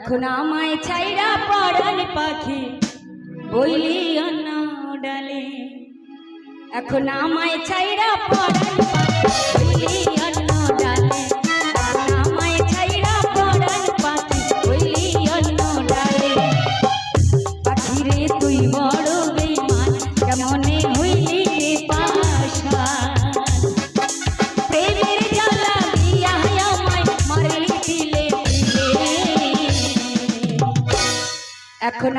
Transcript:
এখন আমায় ছাইরা পড়াল পাখি বইলি অন্য ডালে এখন আমায় ছাইরা পড়াল পাখি বইলি অন্য ডালে এখন আমায় ছাইরা পড়াল পাখি বইলি অন্য ডালে পাখি রে তুই বড় বেঈমান কেমনে হইলি রে পাশান প্রেমের জ্বালা দিয়া আমায় মারলি দিলে এখন